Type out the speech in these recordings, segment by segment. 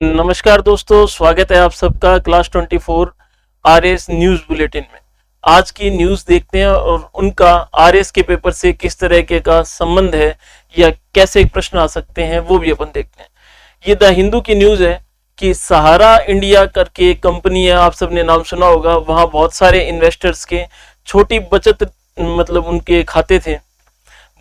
नमस्कार दोस्तों, स्वागत है आप सबका क्लास 24 आरएस न्यूज बुलेटिन में। आज की न्यूज देखते हैं और उनका आरएस के पेपर से किस तरह के का संबंध है या कैसे प्रश्न आ सकते हैं वो भी अपन देखते हैं। ये द हिंदू की न्यूज है कि सहारा इंडिया करके एक कंपनी है, आप सबने नाम सुना होगा। वहां बहुत सारे इन्वेस्टर्स के छोटी बचत मतलब उनके खाते थे,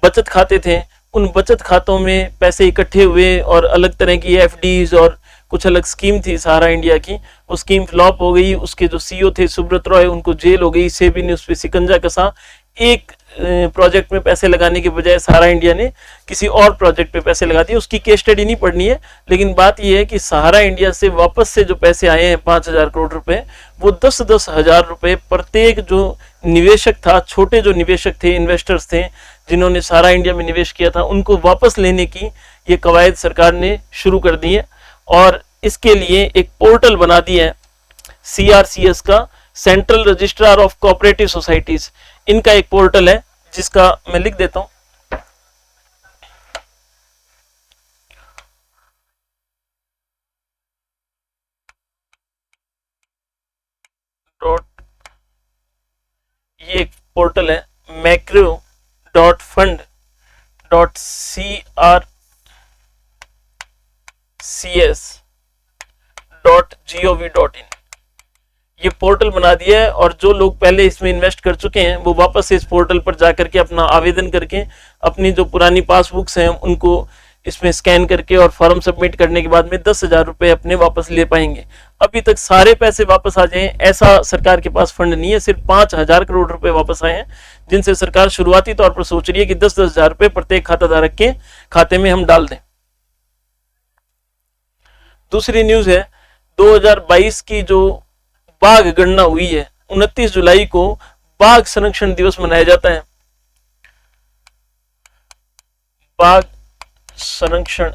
बचत खाते थे। उन बचत खातों में पैसे इकट्ठे हुए और अलग तरह की एफडीज और कुछ अलग स्कीम थी सहारा इंडिया की। वो स्कीम फ्लॉप हो गई। उसके जो सीईओ थे सुब्रत रॉय, उनको जेल हो गई। सेबी ने उस पर शिकंजा कसा। एक प्रोजेक्ट में पैसे लगाने के बजाय सहारा इंडिया ने किसी और प्रोजेक्ट पे पैसे लगा दिए। उसकी केस स्टडी नहीं पढ़नी है, लेकिन बात यह है कि सहारा इंडिया से वापस से जो पैसे आए हैं 5,000 करोड़ रुपए, वो 10-10 हजार रुपए प्रत्येक जो निवेशक था, छोटे जो निवेशक थे, इन्वेस्टर्स थे जिन्होंने सहारा इंडिया में निवेश किया था, उनको वापस लेने की ये कवायद सरकार ने शुरू कर दी है। और इसके लिए एक पोर्टल बना दिया है सीआरसीएस का, central registrar of cooperative societies. इनका एक पोर्टल है जिसका मैं लिख देता हूं, ये एक पोर्टल है macro.fund.crcs.gov.in। ये पोर्टल बना दिया है और जो लोग पहले इसमें इन्वेस्ट कर चुके हैं वो वापस से इस पोर्टल पर जाकर के अपना आवेदन करके अपनी जो पुरानी पासबुक्स हैं उनको इसमें स्कैन करके और फॉर्म सबमिट करने के बाद में 10,000 रुपए अपने वापस ले पाएंगे। अभी तक सारे पैसे वापस आ जाएं ऐसा सरकार के पास फंड नहीं है। सिर्फ 5,000 करोड़ रुपए वापस आए हैं, जिनसे सरकार शुरुआती तौर पर सोच रही है कि 10-10 हजार रुपए प्रत्येक खाता धारक के खाते में हम डाल दें। दूसरी न्यूज है 2022 की जो बाघ गणना हुई है। 29 जुलाई को बाघ संरक्षण दिवस मनाया जाता है। बाघ संरक्षण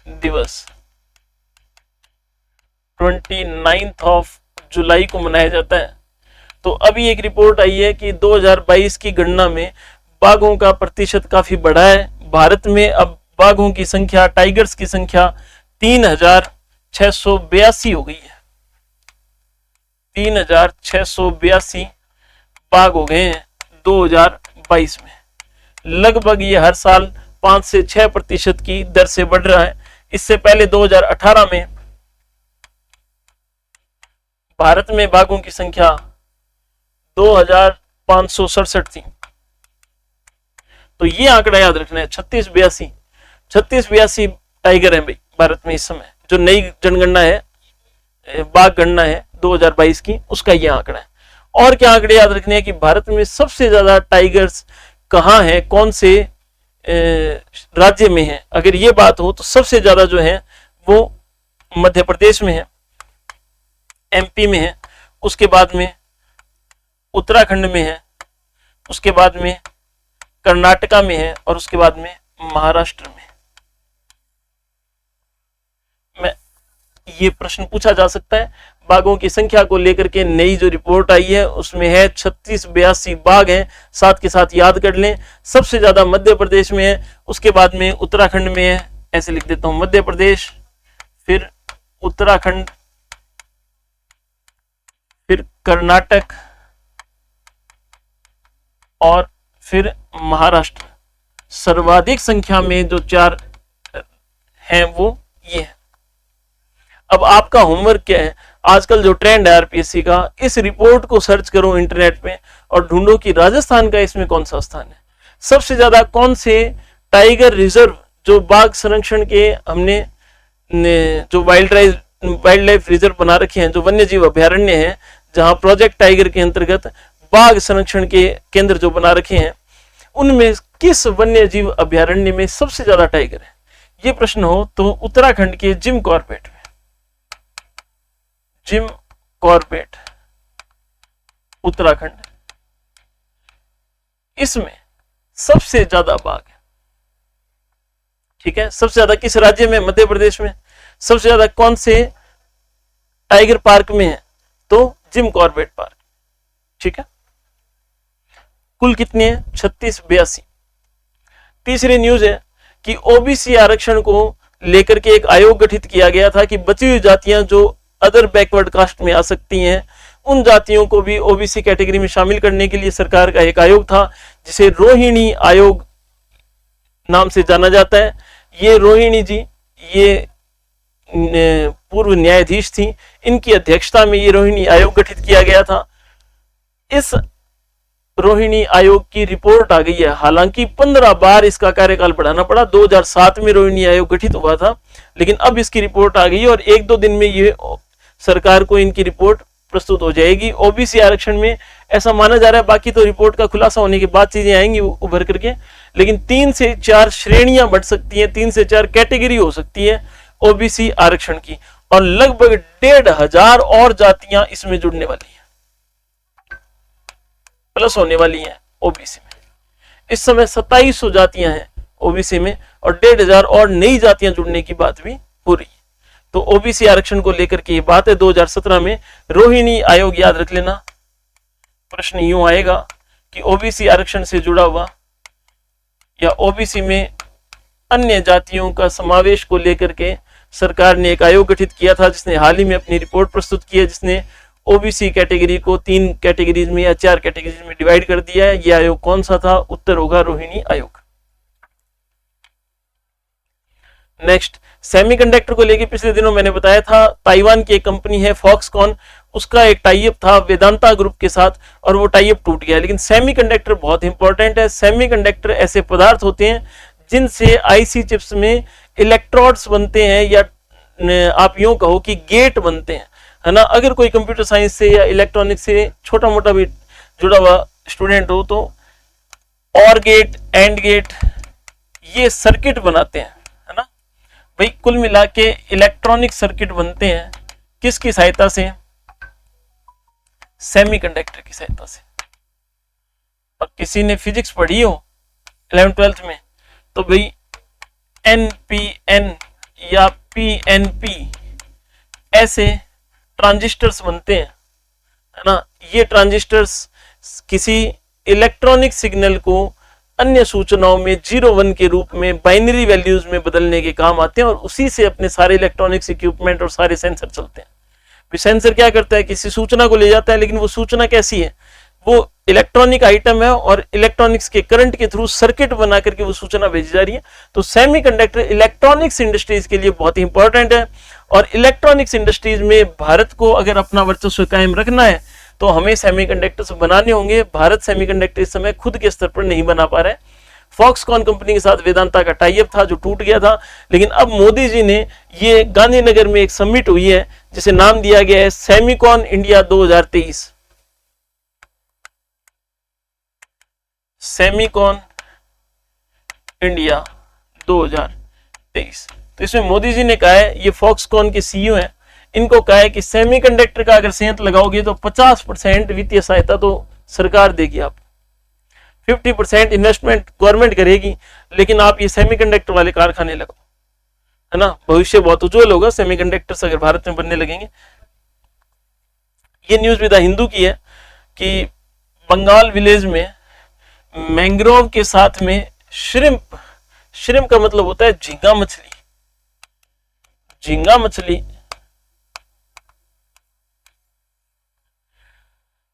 दिवस 29 जुलाई को मनाया जाता है। तो अभी एक रिपोर्ट आई है कि 2022 की गणना में बाघों का प्रतिशत काफी बढ़ा है। भारत में अब बाघों की संख्या, टाइगर्स की संख्या 3,682 हो गई है। 3,682 बाघ हो गए हैं 2022 में। लगभग ये हर साल 5 से 6% की दर से बढ़ रहा है। इससे पहले 2018 में भारत में बाघों की संख्या 2,567 थी। तो ये आंकड़ा याद रखना है। 3682 टाइगर है भाई भारत में इस समय। जो नई जनगणना है, बाघ गणना है 2022 की, उसका ये आंकड़ा है। और क्या आंकड़े याद रखने हैं कि भारत में सबसे ज्यादा टाइगर्स कहाँ है, कौन से राज्य में है। अगर ये बात हो तो सबसे ज्यादा जो है वो मध्य प्रदेश में है, एमपी में है, उसके बाद में उत्तराखंड में है, उसके बाद में कर्नाटका में है और उसके बाद में महाराष्ट्र में। मैं ये प्रश्न पूछा जा सकता है। बाघों की संख्या को लेकर के नई जो रिपोर्ट आई है उसमें है 3682 बाघ हैं। साथ के साथ याद कर लें, सबसे ज्यादा मध्य प्रदेश में है, उसके बाद में उत्तराखंड में है। ऐसे लिख देता हूं, मध्य प्रदेश, फिर उत्तराखंड, फिर कर्नाटक और फिर महाराष्ट्र। सर्वाधिक संख्या में जो 4 हैं वो ये है। अब आपका होमवर्क क्या है, आजकल जो ट्रेंड है आरपीएससी का, इस रिपोर्ट को सर्च करो इंटरनेट पे और ढूंढो कि राजस्थान का इसमें कौन सा स्थान है। सबसे ज्यादा कौन से टाइगर रिजर्व, जो बाघ संरक्षण के हमने जो वाइल्ड लाइफ रिजर्व बना रखे हैं, जो वन्य जीव अभ्यारण्य है, जहां प्रोजेक्ट टाइगर के अंतर्गत बाघ संरक्षण के केंद्र जो बना रखे हैं, उनमें किस वन्य जीव अभ्यारण्य में सबसे ज्यादा टाइगर है। ये प्रश्न हो तो उत्तराखंड के जिम कॉर्बेट में, जिम कॉर्बेट उत्तराखंड, इसमें सबसे ज्यादा बाघ है। ठीक है, सबसे ज्यादा किस राज्य में? मध्य प्रदेश में। सबसे ज्यादा कौन से टाइगर पार्क में है? तो जिम कॉर्बेट पार्क। ठीक है, कुल कितने हैं? 3682। तीसरी न्यूज है कि ओबीसी आरक्षण को लेकर के एक आयोग गठित किया गया था कि बची हुई जातियां जो अदर बैकवर्ड कास्ट में आ सकती हैं, उन जातियों को भी ओबीसी कैटेगरी में शामिल करने के लिए सरकार का एक आयोग था, जिसे रोहिणी आयोग नाम से जाना जाता है। ये रोहिणी जी ये पूर्व न्यायाधीश थी, इनकी अध्यक्षता में ये रोहिणी आयोग गठित किया गया था। इस रोहिणी आयोग की रिपोर्ट आ गई है। हालांकि 15 बार इसका कार्यकाल बढ़ाना पड़ा। 2007 में रोहिणी आयोग गठित हुआ था, लेकिन अब इसकी रिपोर्ट आ गई है और 1-2 दिन में ये सरकार को इनकी रिपोर्ट प्रस्तुत हो जाएगी। ओबीसी आरक्षण में ऐसा माना जा रहा है, बाकी तो रिपोर्ट का खुलासा होने के बाद चीजें आएंगी उभर करके, लेकिन 3 से 4 श्रेणियां बढ़ सकती हैं, 3 से 4 कैटेगरी हो सकती है ओबीसी आरक्षण की, और लगभग 1,500 और जातियां इसमें जुड़ने वाली हैं, प्लस होने वाली हैं ओबीसी में। इस समय 2700 जातियां हैं ओबीसी में और 1,500 और नई जातियां जुड़ने की बात भी हो रही है। तो ओबीसी आरक्षण को लेकर के ये बात है। 2017 में रोहिणी आयोग याद रख लेना। प्रश्न यूं आएगा कि ओबीसी आरक्षण से जुड़ा हुआ या ओबीसी में अन्य जातियों का समावेश को लेकर के सरकार ने एक आयोग गठित किया था, जिसने हाल ही में अपनी रिपोर्ट प्रस्तुत की है, जिसने ओबीसी कैटेगरी को 3 कैटेगरीज में या 4 कैटेगरीज में डिवाइड कर दिया है। यह आयोग कौन सा था? उत्तर होगा रोहिणी आयोग। नेक्स्ट, सेमीकंडक्टर को लेकर पिछले दिनों मैंने बताया था, ताइवान की एक कंपनी है फॉक्सकॉन, उसका एक टाइप था वेदांता ग्रुप के साथ और वो टाइप टूट गया। लेकिन सेमीकंडक्टर बहुत इंपॉर्टेंट है। सेमीकंडक्टर ऐसे पदार्थ होते हैं जिनसे आईसी चिप्स में इलेक्ट्रोड्स बनते हैं, या आप यूं कहो कि गेट बनते हैं, है ना। अगर कोई कंप्यूटर साइंस से या इलेक्ट्रॉनिक्स से छोटा मोटा भी जुड़ा हुआ स्टूडेंट हो तो और गेट, एंड गेट, ये सर्किट बनाते हैं, है ना भाई। कुल मिला के इलेक्ट्रॉनिक सर्किट बनते हैं किसकी सहायता से? सेमीकंडक्टर की सहायता से। और किसी ने फिजिक्स पढ़ी हो 11th-12th में तो भाई एनपीएन या पीएनपी ऐसे ट्रांजिस्टर्स बनते हैं, है ना। ये ट्रांजिस्टर्स किसी इलेक्ट्रॉनिक सिग्नल को अन्य सूचनाओं में 0-1 के रूप में बाइनरी वैल्यूज में बदलने के काम आते हैं और उसी से अपने सारे इलेक्ट्रॉनिक्स इक्विपमेंट और सारे सेंसर चलते हैं। सेंसर क्या करता है? किसी सूचना को ले जाता है, लेकिन वो सूचना कैसी है? वो इलेक्ट्रॉनिक आइटम है और इलेक्ट्रॉनिक्स के करंट के थ्रू सर्किट बना करके वो सूचना भेजी जा रही है। तो सेमीकंडक्टर इलेक्ट्रॉनिक्स इंडस्ट्रीज के लिए बहुत ही इंपॉर्टेंट है और इलेक्ट्रॉनिक्स इंडस्ट्रीज में भारत को अगर अपना वर्चस्व कायम रखना है तो हमें सेमीकंडक्टर्स बनाने होंगे। भारत सेमीकंडक्टर इस समय खुद के स्तर पर नहीं बना पा रहा है। फॉक्सकॉन कंपनी के साथ वेदांता का टाई अप था जो टूट गया था, लेकिन अब मोदी जी ने ये गांधीनगर में एक समिट हुई है जिसे नाम दिया गया है सेमीकॉन इंडिया 2023। Semicon India 2023। तो इसमें मोदी जी ने कहा है, ये फॉक्सकॉन के सीईओ हैं, इनको कहा है कि सेमीकंडक्टर का अगर संयंत्र लगाओगे तो 50% वित्तीय सहायता तो सरकार देगी, आप 50% इन्वेस्टमेंट गवर्नमेंट करेगी, लेकिन आप ये सेमीकंडक्टर वाले कारखाने लगाओ, है ना। भविष्य बहुत उज्जवल होगा सेमीकंडक्टर्स अगर भारत में बनने लगेंगे। ये न्यूज भी द हिंदू की है कि बंगाल विलेज में मैंग्रोव के साथ में श्रिम्प, श्रिम्प का मतलब होता है झींगा मछली, झींगा मछली।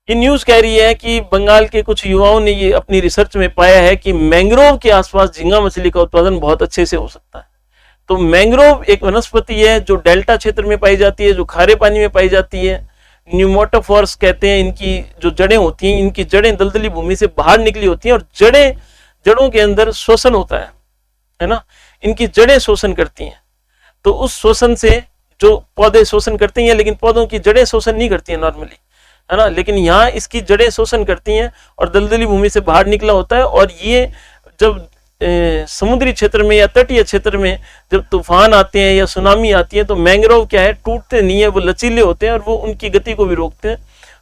ये न्यूज कह रही है कि बंगाल के कुछ युवाओं ने ये अपनी रिसर्च में पाया है कि मैंग्रोव के आसपास झींगा मछली का उत्पादन बहुत अच्छे से हो सकता है। तो मैंग्रोव एक वनस्पति है जो डेल्टा क्षेत्र में पाई जाती है, जो खारे पानी में पाई जाती है। न्यूमोटोफोर्स कहते हैं इनकी जो जड़ें होती हैं, इनकी जड़ें दलदली भूमि से बाहर निकली होती हैं और जड़ों के अंदर शोषण होता है ना। इनकी जड़ें शोषण करती हैं, तो उस शोषण से जो पौधे शोषण करते हैं, लेकिन पौधों की जड़ें शोषण नहीं करती हैं नॉर्मली, है ना। लेकिन यहाँ इसकी जड़ें शोषण करती हैं और दलदली भूमि से बाहर निकला होता है। और ये जब समुद्री क्षेत्र में या तटीय क्षेत्र में जब तूफान आते हैं या सुनामी आती है तो मैंग्रोव क्या है, टूटते नहीं है, वो लचीले होते हैं और वो उनकी गति को भी रोकते हैं।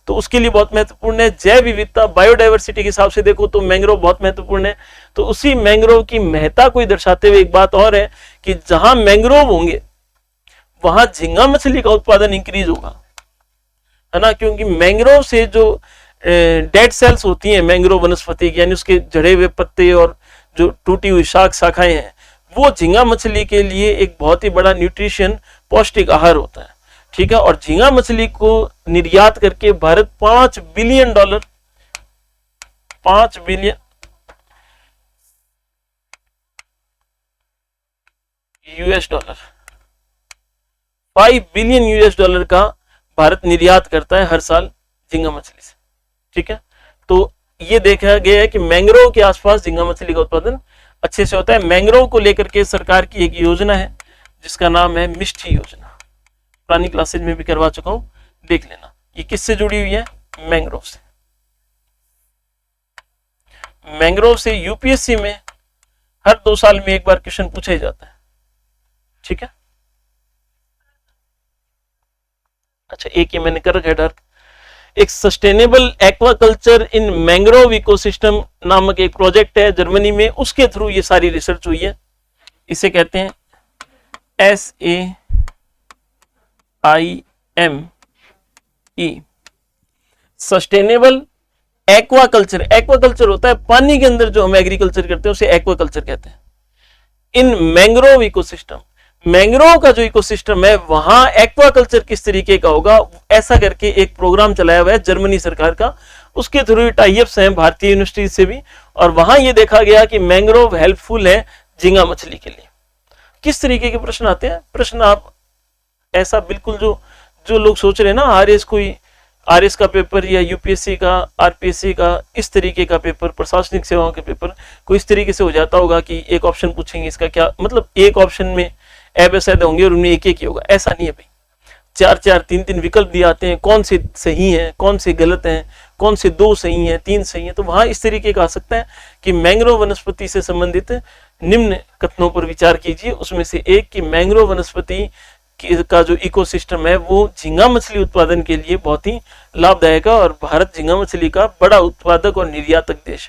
तो उसके लिए बहुत महत्वपूर्ण है। जैव विविधता, बायोडाइवर्सिटी के हिसाब से देखो तो मैंग्रोव बहुत महत्वपूर्ण है। तो उसी मैंग्रोव की महत्ता को दर्शाते हुए एक बात और है कि जहां मैंग्रोव होंगे वहां झींगा मछली का उत्पादन इंक्रीज होगा, है ना। क्योंकि मैंग्रोव से जो डेड सेल्स होती हैं मैंग्रोव वनस्पति की, यानी उसके झड़े हुए पत्ते और जो टूटी हुई शाखाएं हैं, वो झींगा मछली के लिए एक बहुत ही बड़ा न्यूट्रिशन पौष्टिक आहार होता है, ठीक है। और झींगा मछली को निर्यात करके भारत $5 बिलियन $5 बिलियन $5 बिलियन का भारत निर्यात करता है हर साल झींगा मछली से, ठीक है। तो ये देखा गया है कि मैंग्रोव के आसपास झींगा मछली का उत्पादन अच्छे से होता है। मैंग्रोव को लेकर के सरकार की एक योजना है जिसका नाम है मिष्टी योजना, पुरानी क्लासेज में भी करवा चुका हूं, देख लेना। ये किससे जुड़ी हुई है? मैंग्रोव से। मैंग्रोव से यूपीएससी में हर 2 साल में एक बार क्वेश्चन पूछा ही जाता है, ठीक है। अच्छा, एक ये मैंने कर रखा है डार्क। एक सस्टेनेबल एक्वाकल्चर इन मैंग्रोव इकोसिस्टम नामक एक प्रोजेक्ट है जर्मनी में, उसके थ्रू ये सारी रिसर्च हुई है। इसे कहते हैं SAIME, सस्टेनेबल एक्वाकल्चर। एक्वाकल्चर होता है पानी के अंदर जो हम एग्रीकल्चर करते हैं उसे एक्वाकल्चर कहते हैं। इन मैंग्रोव इकोसिस्टम, मैंग्रोव का जो इकोसिस्टम है वहां एक्वाकल्चर किस तरीके का होगा, ऐसा करके एक प्रोग्राम चलाया हुआ है जर्मनी सरकार का। उसके थ्रू टाइप्स हैं भारतीय यूनिवर्सिटी से भी, और वहां ये देखा गया कि मैंग्रोव हेल्पफुल है झींगा मछली के लिए। किस तरीके के प्रश्न आते हैं? प्रश्न आप ऐसा बिल्कुल जो लोग सोच रहे हैं ना, आरएस का पेपर या यूपीएससी का, आरपीएससी का, इस तरीके का पेपर, प्रशासनिक सेवाओं के पेपर को इस तरीके से हो जाता होगा कि एक ऑप्शन पूछेंगे, इसका क्या मतलब, एक ऑप्शन में एबेसैद होंगे और उनमें एक ही होगा। ऐसा नहीं है भाई, 4-4, 3-3 विकल्प दिए आते हैं, कौन से सही हैं, कौन से गलत हैं, कौन से 2 सही हैं, 3 सही हैं। तो वहां इस तरीके का आ सकता है कि मैंग्रोव वनस्पति से संबंधित निम्न कथनों पर विचार कीजिए। उसमें से एक कि मैंग्रोव वनस्पति का जो इकोसिस्टम है वो झींगा मछली उत्पादन के लिए बहुत ही लाभदायक है, और भारत झींगा मछली का बड़ा उत्पादक और निर्यातक देश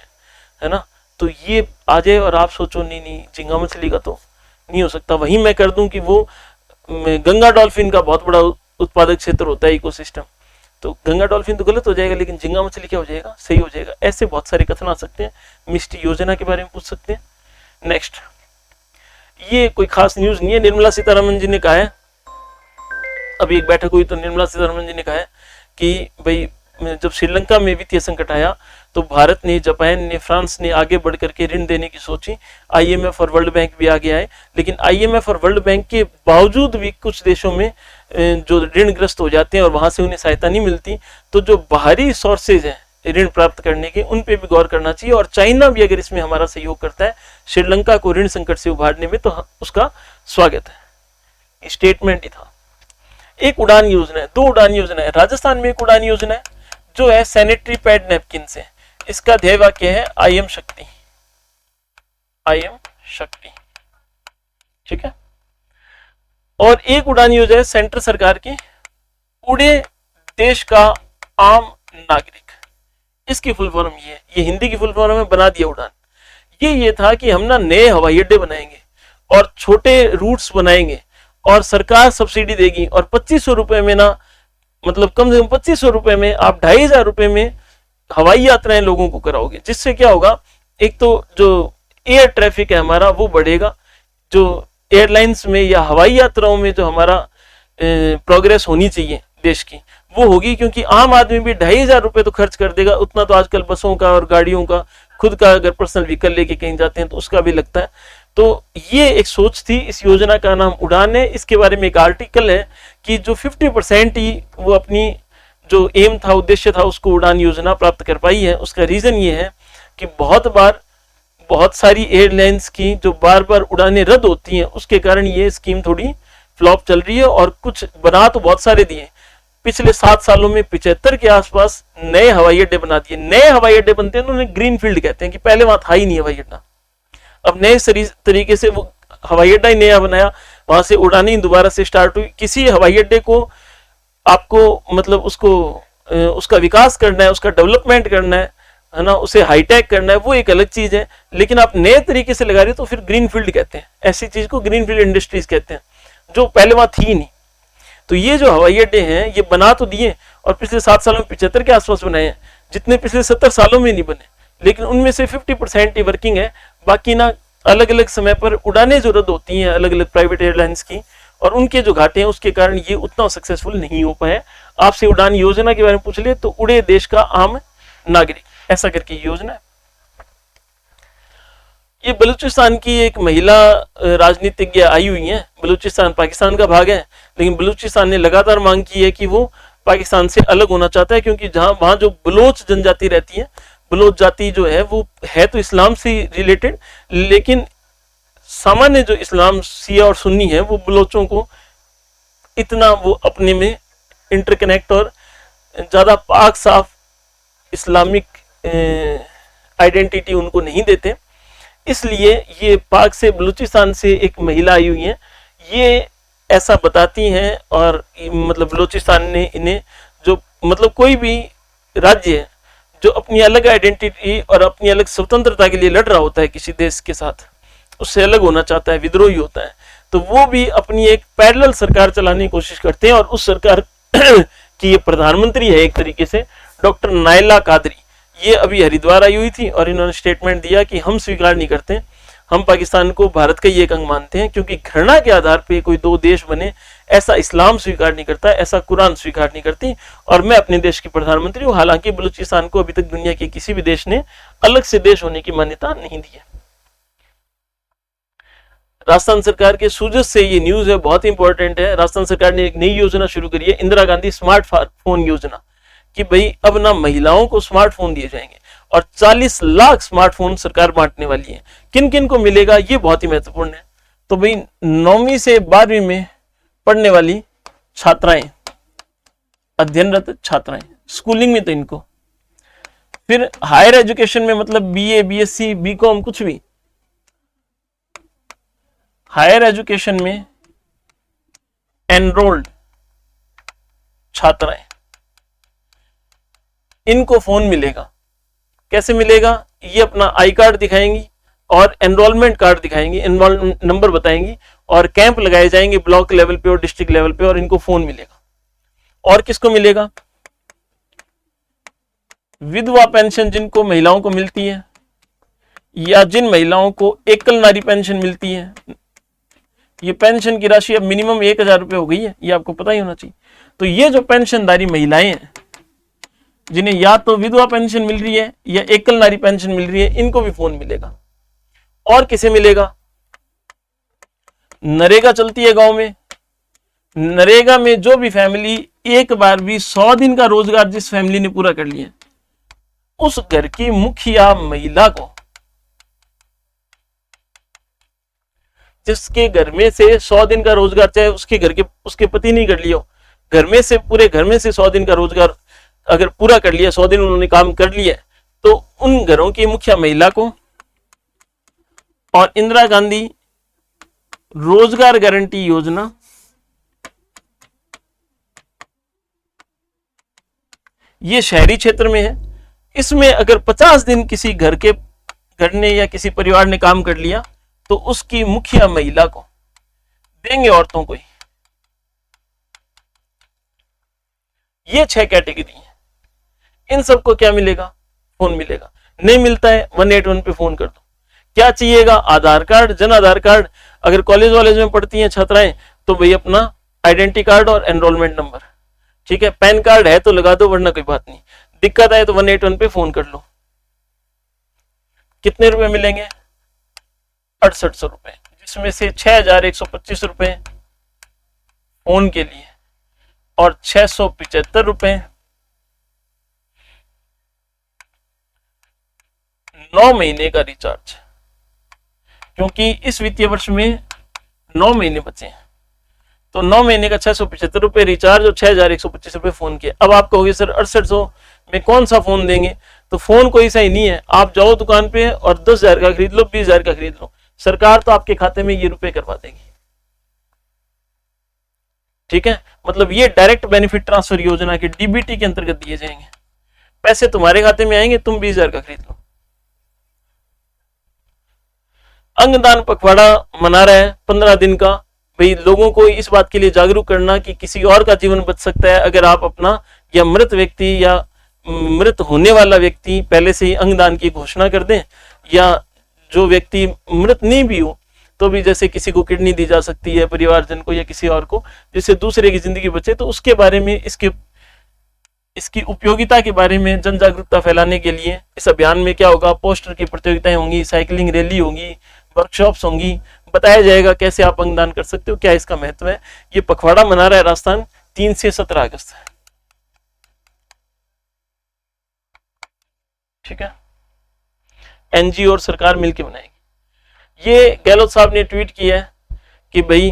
है ना। तो ये आ जाए और आप सोचो नहीं झींगा मछली का तो नहीं हो सकता। वहीं मैं कर दूं कि वो गंगा डॉल्फिन का बहुत बड़ा उत्पादक क्षेत्र होता है इकोसिस्टम, तो गंगा डॉल्फिन तो गलत हो जाएगा, लेकिन झींगा मछली क्या हो जाएगा? सही हो जाएगा। ऐसे बहुत सारे कथन आ सकते हैं। मिष्टी योजना के बारे में पूछ सकते हैं। नेक्स्ट, ये कोई खास न्यूज नहीं है, निर्मला सीतारमन जी ने कहा है, अभी एक बैठक हुई तो निर्मला सीतारमन जी ने कहा है कि भाई जब श्रीलंका में वित्तीय संकट आया तो भारत ने, जापान ने, फ्रांस ने आगे बढ़ करके ऋण देने की सोची। आईएमएफ और वर्ल्ड बैंक भी आगे आए, लेकिन आईएमएफ और वर्ल्ड बैंक के बावजूद भी कुछ देशों में जो ऋणग्रस्त हो जाते हैं और वहां से उन्हें सहायता नहीं मिलती, तो जो बाहरी सोर्सेज हैं ऋण प्राप्त करने के, उन पे भी गौर करना चाहिए। और चाइना भी अगर इसमें हमारा सहयोग करता है श्रीलंका को ऋण संकट से उभारने में, तो उसका स्वागत है। स्टेटमेंट ही था। एक उड़ान योजना है, 2 उड़ान योजना है। राजस्थान में एक उड़ान योजना है जो है सैनिटरी पैड नैपकिन से। इसका ध्येय वाक्य है आई एम शक्ति, आई एम शक्ति, ठीक है। और एक उड़ान योजना है सेंट्रल सरकार की, उड़े देश का आम नागरिक। इसकी फुल फॉर्म ये हिंदी की फुल फॉर्म में बना दिया उड़ान। ये था कि हम ना नए हवाई अड्डे बनाएंगे और छोटे रूट्स बनाएंगे और सरकार सब्सिडी देगी, और 2500 रुपए में ना, मतलब कम से कम 2500 रुपए में आप 2500 रुपए में हवाई यात्राएं लोगों को कराओगे। जिससे क्या होगा, एक तो जो एयर ट्रैफिक है हमारा वो बढ़ेगा, जो एयरलाइंस में या हवाई यात्राओं में जो हमारा प्रोग्रेस होनी चाहिए देश की, वो होगी। क्योंकि आम आदमी भी 2500 रुपए तो खर्च कर देगा, उतना तो आजकल बसों का और गाड़ियों का, खुद का अगर पर्सनल व्हीकल लेके कहीं जाते हैं तो उसका भी लगता है। तो ये एक सोच थी। इस योजना का नाम उड़ान है। इसके बारे में एक आर्टिकल है कि जो 50% ही वो अपनी जो एम था, उद्देश्य था, उसको उड़ान योजना प्राप्त कर पाई है। उसका रीजन ये है कि बहुत सारी एयरलाइंस की जो बार बार उड़ानें रद्द होती हैं, उसके कारण ये स्कीम थोड़ी फ्लॉप चल रही है। और कुछ बना तो बहुत सारे दिए, पिछले 7 सालों में 75 के आसपास नए हवाई अड्डे बना दिए। नए हवाई अड्डे बनते हैं तो उन्हें ग्रीन फील्ड कहते हैं, कि पहले वहां था ही नहीं हवाई अड्डा। अब नए तरीके से वो हवाई अड्डा ही नया बनाया, वहां से उड़ानें दोबारा से स्टार्ट हुई। किसी हवाई अड्डे को आपको मतलब उसका विकास करना है, उसका डेवलपमेंट करना है ना, उसे हाईटेक करना है, वो एक अलग चीज है। लेकिन आप नए तरीके से लगा रहे हो तो फिर ग्रीन फील्ड कहते हैं। ऐसी चीज को ग्रीन फील्ड इंडस्ट्रीज कहते हैं, जो पहले वहां थी नहीं। तो ये जो हवाई अड्डे हैं ये बना तो दिए, और पिछले 7 सालों में 75 के आसपास बनाए हैं, जितने पिछले 70 सालों में नहीं बने। लेकिन उनमें से 50% ही वर्किंग है, बाकी ना अलग अलग समय पर उड़ानें जो रद्द होती हैं अलग अलग प्राइवेट एयरलाइंस की, और उनके जो घाटे हैं उसके कारण ये उतना सक्सेसफुल नहीं हो पाए। आपसे उड़ान योजना के बारे में पूछ ले तो उड़े देश का आम नागरिक, ऐसा करके योजना है। ये बलूचिस्तान की एक महिला राजनीतिज्ञ आई हुई है। बलूचिस्तान पाकिस्तान का भाग है, लेकिन बलूचिस्तान ने लगातार मांग की है कि वो पाकिस्तान से अलग होना चाहता है, क्योंकि जहां वहां जो बलोच जनजाति रहती है, बलोच जाति जो है वो है तो इस्लाम से रिलेटेड, लेकिन सामान्य जो इस्लाम शिया और सुन्नी है वो बलोचों को इतना वो अपने में इंटरकनेक्ट और ज्यादा पाक साफ इस्लामिक आइडेंटिटी उनको नहीं देते। इसलिए ये पाक से बलूचिस्तान से एक महिला आई हुई है, ये ऐसा बताती हैं, और मतलब बलूचिस्तान ने इन्हें जो मतलब कोई भी राज्य है जो अपनी अलग आइडेंटिटी और अपनी अलग स्वतंत्रता के लिए लड़ रहा होता है किसी देश के साथ, उससे अलग होना चाहता है, विद्रोही होता है, तो वो भी अपनी एक पैरेलल सरकार चलाने की कोशिश करते हैं। और उस सरकार की ये प्रधानमंत्री है एक तरीके से, डॉक्टर नायला कादरी। ये अभी हरिद्वार आई हुई थी और इन्होंने स्टेटमेंट दिया कि हम स्वीकार नहीं करते, हम पाकिस्तान को भारत का ही एक अंग मानते हैं, क्योंकि घृणा के आधार पे कोई दो देश बने ऐसा इस्लाम स्वीकार नहीं करता, ऐसा कुरान स्वीकार नहीं करती, और मैं अपने देश की प्रधानमंत्री हूँ। हालांकि बलूचिस्तान को अभी तक दुनिया के किसी भी देश ने अलग से देश होने की मान्यता नहीं दी है। राजस्थान सरकार के सूजत से ये न्यूज है, बहुत इंपॉर्टेंट है। राजस्थान सरकार ने एक नई योजना शुरू करी है, इंदिरा गांधी स्मार्टफोन योजना, कि भाई अब ना महिलाओं को स्मार्टफोन दिए जाएंगे, और 40 लाख स्मार्टफोन सरकार बांटने वाली है। किन किन को मिलेगा ये बहुत ही महत्वपूर्ण है। तो भाई 9वीं से 12वीं में पढ़ने वाली छात्राएं, अध्ययनरत छात्राएं, स्कूलिंग में तो इनको, फिर हायर एजुकेशन में मतलब बीए, बीएससी, बीकॉम, कुछ भी हायर एजुकेशन में एनरोल्ड छात्राएं, इनको फोन मिलेगा। कैसे मिलेगा? ये अपना आई कार्ड दिखाएंगी और एनरोलमेंट कार्ड दिखाएंगी, एनरोलमेंट नंबर बताएंगी, और कैंप लगाए जाएंगे ब्लॉक लेवल पे और डिस्ट्रिक्ट लेवल पे, और इनको फोन मिलेगा। और किसको मिलेगा? विधवा पेंशन जिनको महिलाओं को मिलती है, या जिन महिलाओं को एकल नारी पेंशन मिलती है। ये पेंशन की राशि अब मिनिमम 1000 रुपये हो गई है, ये आपको पता ही होना चाहिए। तो ये जो पेंशनधारी महिलाएं हैं जिन्हें या तो विधवा पेंशन मिल रही है या एकल नारी पेंशन मिल रही है, इनको भी फोन मिलेगा। और किसे मिलेगा? नरेगा चलती है गांव में, नरेगा में जो भी फैमिली एक बार भी 100 दिन का रोजगार जिस फैमिली ने पूरा कर लिया, उस घर की मुखिया महिला को, जिसके घर में से 100 दिन का रोजगार, चाहे उसके घर के उसके पति नहीं कर लिया, घर में से पूरे घर में से 100 दिन का रोजगार अगर पूरा कर लिया, 100 दिन उन्होंने काम कर लिया, तो उन घरों की मुखिया महिला को और इंदिरा गांधी रोजगार गारंटी योजना, ये शहरी क्षेत्र में है। इसमें अगर 50 दिन किसी घर ने या किसी परिवार ने काम कर लिया, तो उसकी मुखिया महिला को देंगे, औरतों को ही। ये 6 कैटेगरी है। इन सबको क्या मिलेगा? फोन मिलेगा। नहीं मिलता है 181 पे फोन कर दो। क्या चाहिएगा? आधार कार्ड, जन आधार कार्ड। अगर कॉलेज वॉलेज में पढ़ती हैं छात्राएं तो भाई अपना आइडेंटिटी कार्ड और एनरोलमेंट नंबर, ठीक है। पैन कार्ड है तो लगा दो, वरना कोई बात नहीं। दिक्कत आए तो 181 पे फोन कर लो। कितने रुपए मिलेंगे? 6800 रुपए, जिसमें से 6125 रुपए फोन के लिए और 675 रुपए 9 महीने का रिचार्ज, क्योंकि इस वित्तीय वर्ष में 9 महीने बचे हैं, तो 9 महीने का 675 रुपए रिचार्ज और 6125 रुपए फोन के। अब आप कहोगे सर 6800 में कौन सा फोन देंगे? तो फोन कोई सही नहीं है। आप जाओ दुकान पे और 10,000 का खरीद लो, 20,000 का खरीद लो, सरकार तो आपके खाते में ये रुपए करवा देगी, ठीक है। मतलब ये डायरेक्ट बेनिफिट ट्रांसफर योजना के डीबीटी के अंतर्गत दिए जाएंगे। पैसे तुम्हारे खाते में आएंगे, तुम 20,000 का खरीद लो। अंगदान पखवाड़ा मना रहा है 15 दिन का। भाई लोगों को इस बात के लिए जागरूक करना कि किसी और का जीवन बच सकता है अगर आप अपना, या मृत व्यक्ति या मृत होने वाला व्यक्ति पहले से ही अंगदान की घोषणा कर दें, या जो व्यक्ति मृत नहीं भी हो तो भी जैसे किसी को किडनी दी जा सकती है परिवारजन को या किसी और को, जिससे दूसरे की जिंदगी बचे, तो उसके बारे में इसकी उपयोगिता के बारे में जन जागरूकता फैलाने के लिए इस अभियान में क्या होगा, पोस्टर की प्रतियोगिताएं होंगी, साइकिलिंग रैली होगी, वर्कशॉप्स होंगी, बताया जाएगा कैसे आप अंगदान कर सकते हो, क्या इसका महत्व है। ये पखवाड़ा मना रहा है राजस्थान 3 से 17 अगस्त। ठीक है, एनजीओ और सरकार मिलकर बनाएगी। ये गहलोत साहब ने ट्वीट किया है कि भाई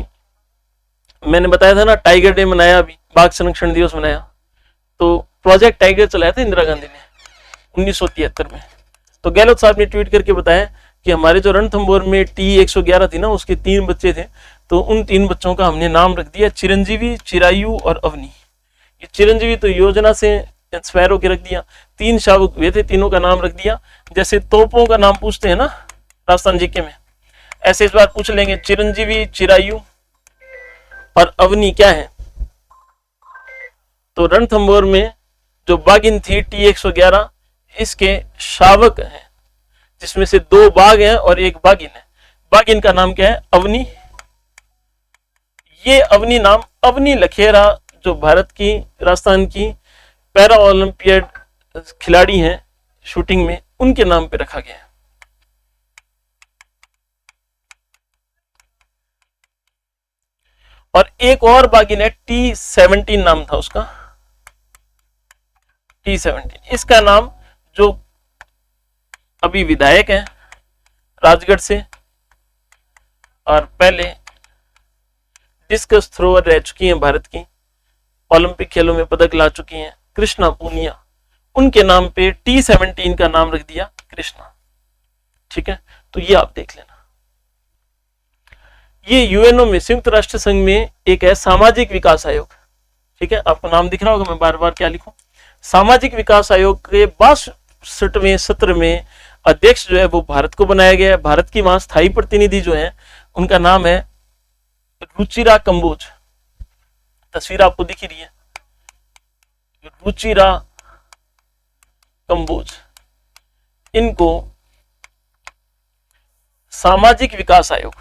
मैंने बताया था ना टाइगर डे मनाया, अभी बाघ संरक्षण दिवस मनाया, तो प्रोजेक्ट टाइगर चलाया था इंदिरा गांधी ने 1973 में। तो गहलोत साहब ने ट्वीट करके बताया कि हमारे जो रणथंभौर में T-111 थी ना, उसके 3 बच्चे थे, तो उन 3 बच्चों का हमने नाम रख दिया चिरंजीवी, चिरायु और अवनी। ये चिरंजीवी तो योजना से इंस्पायर होकर रख दिया, 3 शावक हुए थे, तीनों का नाम रख दिया। जैसे तोपों का नाम पूछते हैं ना राजस्थान जीके में, ऐसे इस बार पूछ लेंगे चिरंजीवी, चिरायु और अवनी क्या है। तो रणथंभौर में जो बाघिन थी T-111, इसके शावक हैं, जिसमें से 2 बाघ हैं और 1 बाघिन है। बाघिन का नाम क्या है, अवनी। ये अवनी नाम अवनी लखेरा जो भारत की राजस्थान की पैरा ओलंपियाड खिलाड़ी हैं शूटिंग में, उनके नाम पे रखा गया है। और एक और बाघिन है T-17 नाम था उसका, T-17। इसका नाम जो अभी विधायक है राजगढ़ से और पहले डिस्कस थ्रोअर रह चुकी हैं भारत की, ओलंपिक खेलों में पदक ला चुकी हैं, कृष्णा पूनिया, उनके नाम पे T-17 का नाम रख दिया कृष्णा। ठीक है, तो ये आप देख लेना। ये यूएनओ में, संयुक्त राष्ट्र संघ में एक है सामाजिक विकास आयोग। ठीक है, आपको नाम दिख रहा होगा, मैं बार बार क्या लिखूं, सामाजिक विकास आयोग के 62वें सत्र में अध्यक्ष जो है वो भारत को बनाया गया है। भारत की वहां स्थायी प्रतिनिधि जो है उनका नाम है रुचिरा कंबोज। तस्वीर आपको दिख ही रही है, रुचिरा कंबोज। इनको सामाजिक विकास आयोग,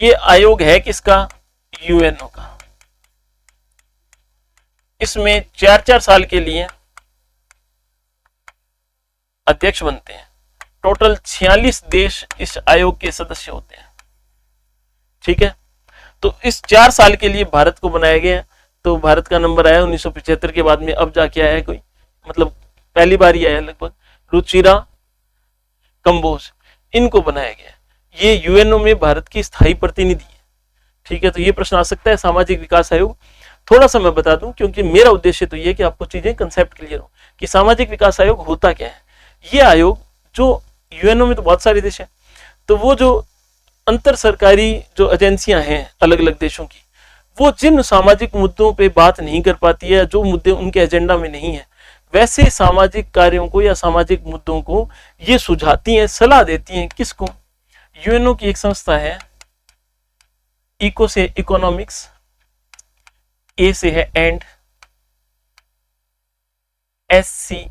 ये आयोग है किसका, यूएनओ का। इसमें 4-4 साल के लिए अध्यक्ष बनते हैं। टोटल 46 देश इस आयोग के सदस्य होते हैं। ठीक है, तो इस 4 साल के लिए भारत को बनाया गया। तो भारत का नंबर आया 1975 के बाद में, अब जाके आया है कोई, मतलब पहली बार ही आया लगभग। रुचिरा कंबोज, इनको बनाया गया। ये यूएनओ में भारत की स्थायी प्रतिनिधि है। ठीक है, तो ये प्रश्न आ सकता है सामाजिक विकास आयोग। थोड़ा सा मैं बता दूं, क्योंकि मेरा उद्देश्य तो ये कि आपको चीजें कंसेप्ट क्लियर हो कि सामाजिक विकास आयोग होता क्या है। ये आयोग जो यूएनओ में तो बहुत सारे देश हैं, तो वो जो अंतर सरकारी जो एजेंसियां हैं अलग अलग देशों की, वो जिन सामाजिक मुद्दों पे बात नहीं कर पाती है, जो मुद्दे उनके एजेंडा में नहीं है, वैसे सामाजिक कार्यों को या सामाजिक मुद्दों को ये सुझाती हैं, सलाह देती हैं। किसको, यूएनओ की एक संस्था है, इको से इकोनॉमिक्स, ए से है एंड, SCOC,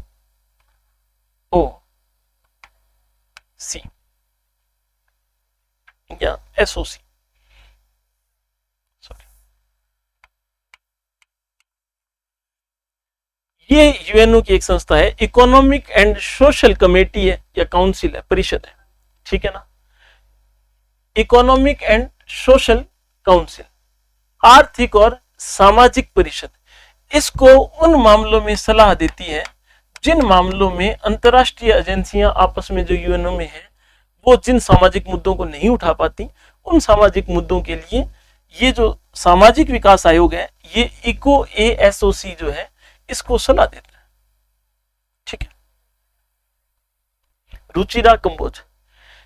या SOC, ये यूएनओ की एक संस्था है। इकोनॉमिक एंड सोशल कमेटी है या काउंसिल है, परिषद है। ठीक है ना, इकोनॉमिक एंड सोशल काउंसिल, आर्थिक और सामाजिक परिषद। इसको उन मामलों में सलाह देती है जिन मामलों में अंतरराष्ट्रीय एजेंसियां आपस में जो यूएनओ में है, वो जिन सामाजिक मुद्दों को नहीं उठा पाती, उन सामाजिक मुद्दों के लिए ये जो सामाजिक विकास आयोग है, ये इको ASOC जो है, इसको सलाह देता है। ठीक है, रुचिरा कंबोज।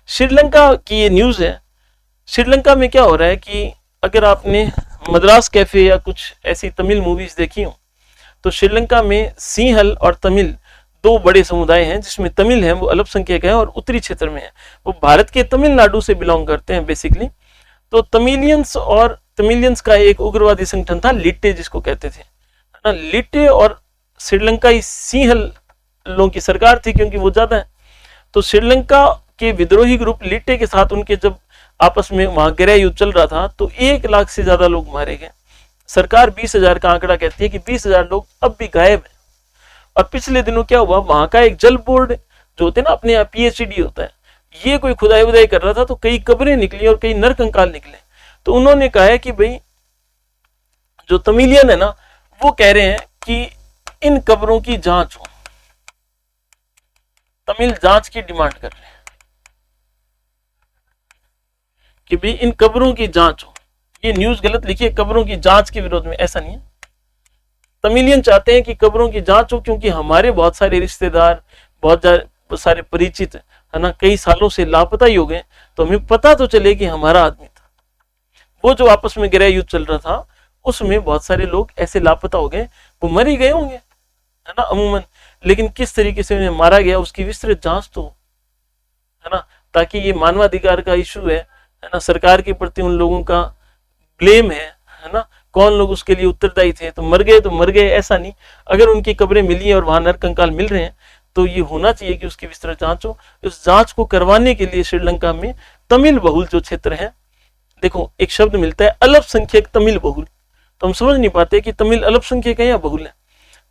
श्रीलंका की ये न्यूज है। श्रीलंका में क्या हो रहा है कि अगर आपने मद्रास कैफे या कुछ ऐसी तमिल मूवीज देखी हो, तो श्रीलंका में सिंहल और तमिल 2 बड़े समुदाय हैं, जिसमें तमिल है वो अल्पसंख्यक है और उत्तरी क्षेत्र में है, वो भारत के तमिलनाडु से बिलोंग करते हैं बेसिकली। तो तमिलियंस का एक उग्रवादी संगठन था लिट्टे, जिसको कहते थे ना, लिट्टे और श्रीलंकाई सिंहल लोगों की सरकार थी क्योंकि वो ज्यादा है। तो श्रीलंका के विद्रोही ग्रुप लिटे के साथ उनके जब आपस में वहां गृह युद्ध चल रहा था तो 1 लाख से ज्यादा लोग मारे गए। सरकार 20,000 का आंकड़ा कहती है कि 20,000 लोग अब भी गायब है। और पिछले दिनों क्या हुआ, वहां का एक जल बोर्ड जो होते हैं ना, अपने यहाँ PhD होता है, ये कोई खुदाई वुदाई कर रहा था तो कई कब्रें निकली और कई नरकंकाल निकले। तो उन्होंने कहा है कि भाई जो तमिलियन है ना, वो कह रहे हैं कि इन कब्रों की जांच हो, तमिल जांच की डिमांड कर रहे हैं कि भाई इन कब्रों की जांच हो। ये न्यूज गलत लिखी है, कब्रों की जांच के विरोध में, ऐसा नहीं है। तमिलियन चाहते हैं कि कब्रों की जांच हो क्योंकि हमारे बहुत सारे रिश्तेदार, बहुत सारे परिचित है ना, कई सालों से लापता ही हो गए, तो हमें पता तो चले कि हमारा आदमी था। वो जो आपस में गृह युद्ध चल रहा था उसमें बहुत सारे लोग ऐसे लापता हो गए, वो मर ही गए होंगे है ना अमूमन, लेकिन किस तरीके से उन्हें मारा गया उसकी विस्तृत जांच तो है ना, ताकि ये मानवाधिकार का इशू है ना, सरकार के प्रति उन लोगों का ब्लेम है ना, कौन लोग उसके लिए उत्तरदायी थे, तो मर गए ऐसा नहीं। अगर उनकी कब्रें मिली है और वहां नरकंकाल मिल रहे हैं तो ये होना चाहिए कि उसकी विस्तृत जांच हो। उस जांच को करवाने के लिए श्रीलंका में तमिल बहुल जो क्षेत्र है, देखो एक शब्द मिलता है अल्पसंख्यक तमिल बहुल, तो हम समझ नहीं पाते कि तमिल अल्पसंख्यक है या बहुल है।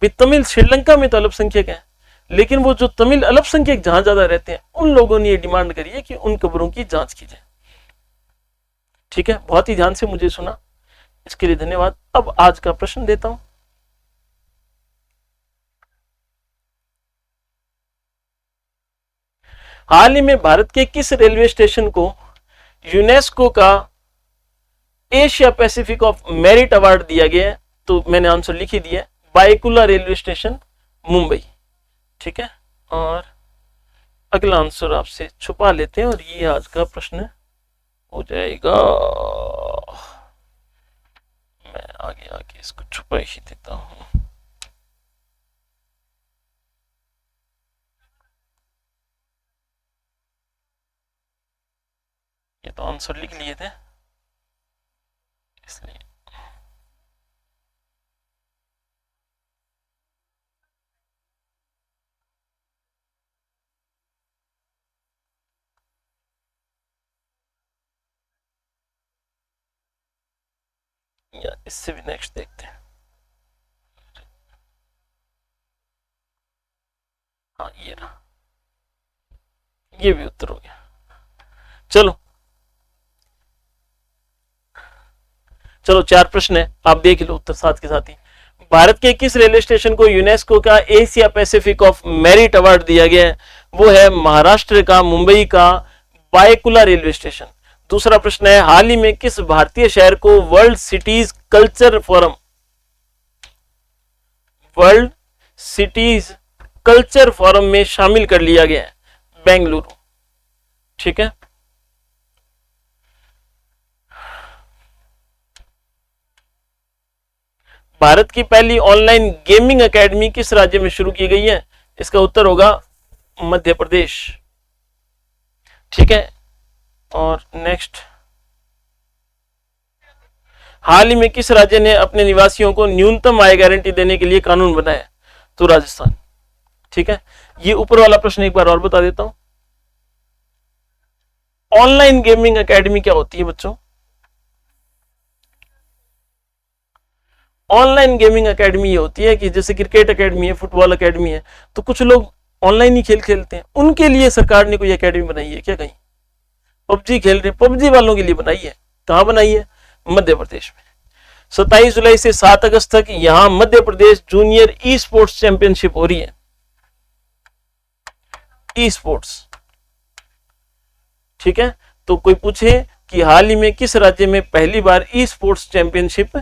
भी तमिल श्रीलंका में तो अल्पसंख्यक है, लेकिन वो जो तमिल अल्पसंख्यक जहां ज्यादा रहते हैं उन लोगों ने ये डिमांड करी है कि उन कब्रों की जांच की जाए। ठीक है, बहुत ही ध्यान से मुझे सुना, इसके लिए धन्यवाद। अब आज का प्रश्न देता हूं। हाल ही में भारत के किस रेलवे स्टेशन को यूनेस्को का Asia Pacific of merit award दिया गया है? तो मैंने आंसर लिख ही दिया, बायकुला रेलवे स्टेशन, मुंबई। ठीक है, और अगला आंसर आपसे छुपा लेते हैं और ये आज का प्रश्न हो जाएगा। मैं आगे इसको छुपा ही देता हूं। ये तो आंसर लिख लिए थे इसलिए। या इससे भी नेक्स्ट देखते हैं। हाँ ये रहा, ये भी उत्तर हो गया। चलो 4 प्रश्न है, आप देख लो उत्तर साथ के साथ ही। भारत के किस रेलवे स्टेशन को यूनेस्को का Asia Pacific of merit award दिया गया है? वो है महाराष्ट्र का मुंबई का बायकुला रेलवे स्टेशन। दूसरा प्रश्न है, हाल ही में किस भारतीय शहर को वर्ल्ड सिटीज कल्चर फोरम में शामिल कर लिया गया है? बेंगलुरु। ठीक है, भारत की पहली ऑनलाइन गेमिंग एकेडमी किस राज्य में शुरू की गई है? इसका उत्तर होगा मध्य प्रदेश। ठीक है, और नेक्स्ट, हाल ही में किस राज्य ने अपने निवासियों को न्यूनतम आय गारंटी देने के लिए कानून बनाया? तो राजस्थान। ठीक है, ये ऊपर वाला प्रश्न एक बार और बता देता हूं। ऑनलाइन गेमिंग एकेडमी क्या होती है बच्चों? ऑनलाइन गेमिंग एकेडमी ये होती है कि जैसे क्रिकेट एकेडमी है, फुटबॉल एकेडमी है, तो कुछ लोग ऑनलाइन ही खेल खेलते हैं, उनके लिए सरकार ने कोई एकेडमी बनाई है क्या? कहीं पबजी खेल रहे, पबजी वालों के लिए बनाई है। कहां बनाई है? मध्य प्रदेश में। 27 जुलाई से 7 अगस्त तक यहां Madhya Pradesh junior e sports championship हो रही है। E sports. ठीक है, तो कोई पूछे कि हाल ही में किस राज्य में पहली बार ई स्पोर्ट्स चैंपियनशिप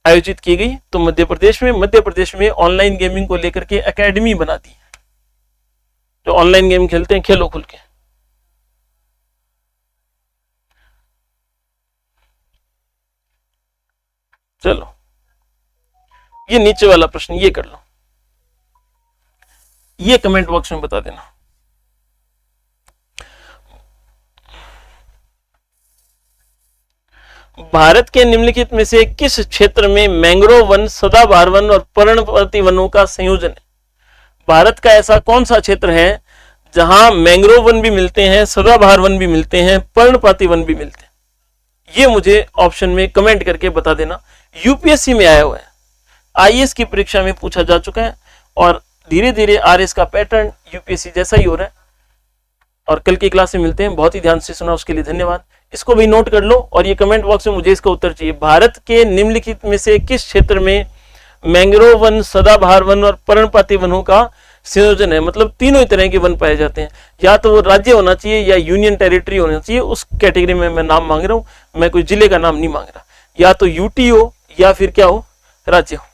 आयोजित की गई? तो मध्य प्रदेश में। मध्य प्रदेश में ऑनलाइन गेमिंग को लेकर के एकेडमी बना दी, जो ऑनलाइन गेम खेलते हैं खेलो खुल के। चलो ये नीचे वाला प्रश्न ये कर लो, ये कमेंट बॉक्स में बता देना। भारत के निम्नलिखित में से किस क्षेत्र में मैंग्रोव वन, सदाबहार वन और पर्णपाती वनों का संयोजन है? भारत का ऐसा कौन सा क्षेत्र है जहां मैंग्रोव वन भी मिलते हैं, सदाबहार वन भी मिलते हैं, पर्णपाती वन भी मिलते हैं? ये मुझे ऑप्शन में कमेंट करके बता देना। यूपीएससी में आया हुआ है, आईएएस की परीक्षा में पूछा जा चुका है और धीरे धीरे आरएस का पैटर्न यूपीएससी जैसा ही हो रहा है। और कल की क्लास में मिलते हैं। बहुत ही ध्यान से सुना उसके लिए धन्यवाद। इसको भी नोट कर लो और ये कमेंट बॉक्स में मुझे इसका उत्तर चाहिए। भारत के निम्नलिखित में से किस क्षेत्र में मैंग्रोव वन, सदाबहार वन और पर्णपाती वनों का संयोजन है? मतलब तीनों ही तरह के वन पाए जाते हैं। या तो वो राज्य होना चाहिए या यूनियन टेरिटरी होना चाहिए, उस कैटेगरी में मैं नाम मांग रहा हूं। मैं कोई जिले का नाम नहीं मांग रहा। या तो यूटी हो या फिर क्या हो, राज्य हो।